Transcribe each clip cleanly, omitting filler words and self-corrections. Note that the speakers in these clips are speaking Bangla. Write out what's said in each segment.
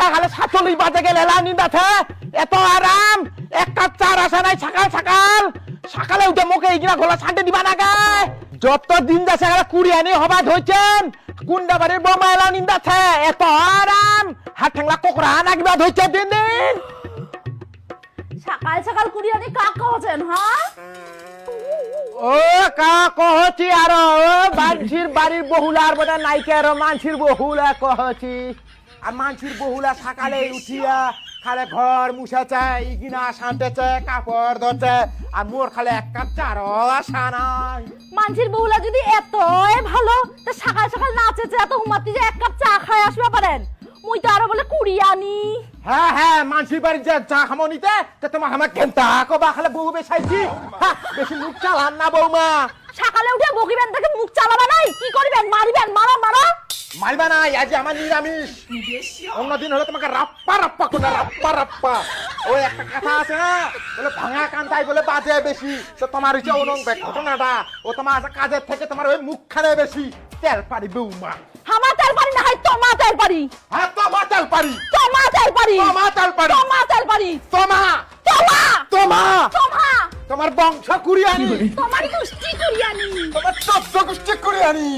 সাতটা খালে 47 বাজে গেলে এলা নিন্দাছে এত আরাম এক কাপ চা আসে নাই সকাল সকাল সকালে উঠে মুখে এইগিনা গলা ছাঁটে দিবা না গায় যত দিন যাচ্ছে এখানে কুড়িয়ানি হবা ধরছেন কুন্ডা বাড়ির বৌমা এলা নিন্দাছে এত আরাম হাত ঠেংলা কোকড়া নাকিবা ধরছে দিন দিন সকাল সকাল কুড়িয়ানি কাক কহছেন হ্যাঁ ও কা কহছি আর বাড়ির বাড়ির বহুলার বোধ নাইকে আর মানসির বহুলা কহছি আর মানসির বহুলা সকালে উঠিয়া খালে ঘর মুছাছে ইগিনা সাঁটেছে কাপড় ধরছে আর মোর খালে এক কাপ চারও আসা নাই মানসির বহুলা যদি এতই ভালো তা সকাল সকাল নাচেছে এত হুমাতি যে এক কাপ চা খায় আসবে পারেন মুই তো আরো বলে কুড়িয়ানি হ্যাঁ হ্যাঁ মানসির বাড়ির যে চা খামো নিতে তো তোমার আমার কেনতা কবা খালে বহু বেশাইছি বেশি মুখ চালান না বৌমা সকালে উঠে বকিবেন তাকে মুখ চালাবা নাই কি করিবেন মারিবেন মারো মারো মারবা না আজ আমার নিরামিষ অন্যদিন হলে তোমাকে রাপ্পা রাপ্পা করে রাপ্পা রাপ্পা ওই একটা কথা আছে না বলে ভাঙা কান্তাই বলে বাজে বেশি তো তোমার হচ্ছে অনঙ্গ ঘটনাটা ও তোমার কাজের থেকে তোমার ওই মুখখানে বেশি তেল পারি বৌমা হামা তেল পারি না হয় তোমা তেল পারি হ্যাঁ তোমা তেল পারি তোমা তেল পারি তোমা তেল পারি তোমা তেল পারি তোমা তোমা তোমা তোমা তোমার বংশ কুড়িয়ানি তোমার কুষ্টি কুড়িয়ানি তোমার চোদ্দ গোষ্ঠী কুড়িয়ানি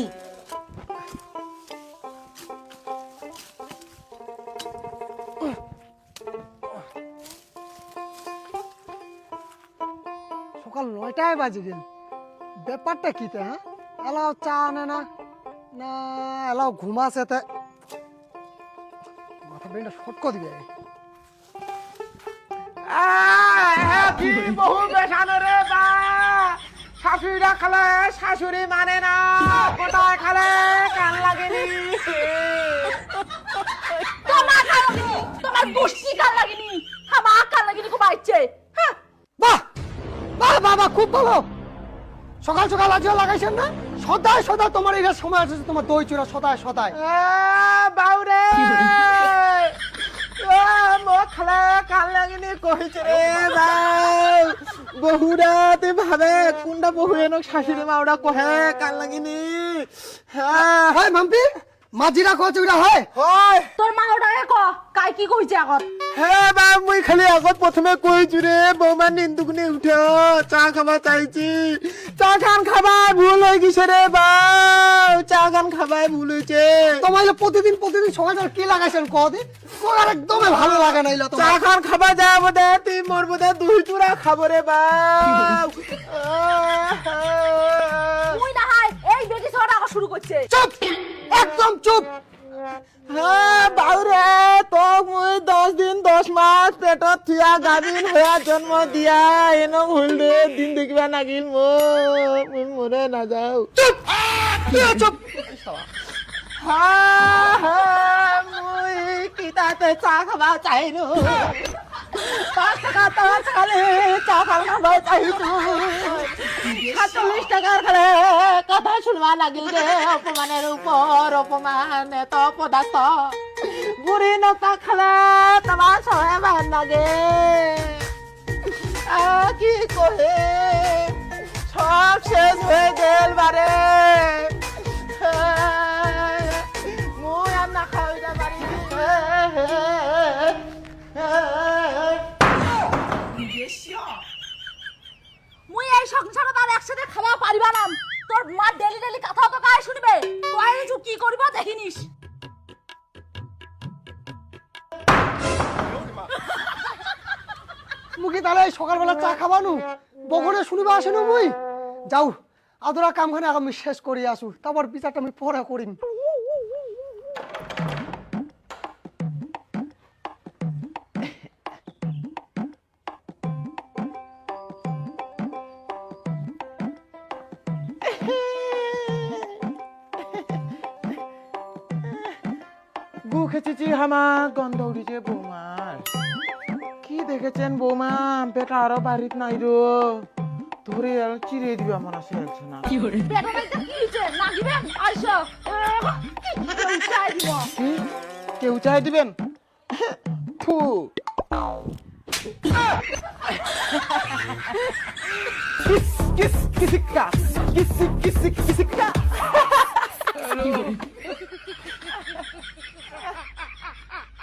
সকাল 9টায় বাজে গেল ব্যাপারটা কি তে হ্যাঁ এলাও চা আনে না না এলাও ঘুমাছে তে মাথা ব্রেনটা শর্ট করে দিবে কি বহু বেশানো রে বা শাশুড়িরা খালে শাশুড়ি মানে না কোথায় খালে কান লাগেনি তোমার কান লাগেনি তোমার কুষ্টি কান লাগেনি হামা কান লাগেনি খুব আইছে হ্যাঁ বাহ বাহ বাবা খুব ভালো সকাল সকাল আজও লাগাইছেন না সদায় সদা তোমার এই সময় আছে তোমার দই চূড়া সদায় সদায় বাউরে মো খালে কান লাগেনি কইছে রে বাউ বহুরা তে ভাবে কোনটা বহু এনো শাশুড়ি মাওড়া কহে কান লাগেনি হ্যাঁ হয় মাম্পি মাঝিরা কচ উড়া হয় হয় তোর মা ওটাকে ক কাই কি কইছে আগত হ্যাঁ বা মুই খালি আগত প্রথমে কইছি রে বৌমা নিন্দুকনি উঠে চা খাবা চাইছি চা খান খাবা ভুল হয়ে গেছে রে বাউ চা খান খাবাই ভুল হয়েছে তোমার প্রতিদিন প্রতিদিন সকাল সকাল কি লাগাইছেন কদি তোমার একদমই ভালো লাগে না ইলা চা তোমার খান খাবা যাবো দে তুই মোর বোধে দুই চূড়া খাবো রে বাউ মুই না হয় এই বেটি ছোড়া আগত শুরু করছে চুপ একদম চুপ হ্যাঁ বাউরে তো মুই 10 দিন 10 মাস পেটত থিয়া গাভিন হইয়া জন্ম দিয়া এনো ভুল রে দিন দেখিবা নাগিল মুই মরে না যাও চুপ চুপ হ্যাঁ মুই কিতাতে চা খাবা চাইনো 5 টাকা তো খালে চা খাবা চাইনো 47 টাকার খালে কথা শুনবা লাগিল রে অপমানের উপর অপমান এত পদার্থ বুড়ি নৌকা খালে তোমার সবাই ভাল লাগে কি কহে সব শেষ হয়ে গেল বারে মুই আর না খাইতে পারি মুই এই সংসারত আর একসাথে খাওয়া পারিবা না তোর মা ডেলি ডেলি কথা তো কাই শুনবে কয় কিছু কি করবা দেখিনিস মুখি তাহলে সকালবেলা চা খাবানু বগরে শুনিবা আসেনু মুই যাও আদরা কামখানে আগে আমি শেষ করি আসু তারপর বিচারটা আমি পরে করিম গু খেতেছি হামা গন্ধ উঠেছে বৌমার কি দেখেছেন বৌমা বেটা আরো বাড়িত নাই রো ধরে চিড়ে দিবে আমার আছে একজন বেটাটাই তো কি হইছে নাগিবেন আইসো চাই দিব কেউ চাই দিবেন থু কিস কিস কিসিকা কিস কিস কিসিকা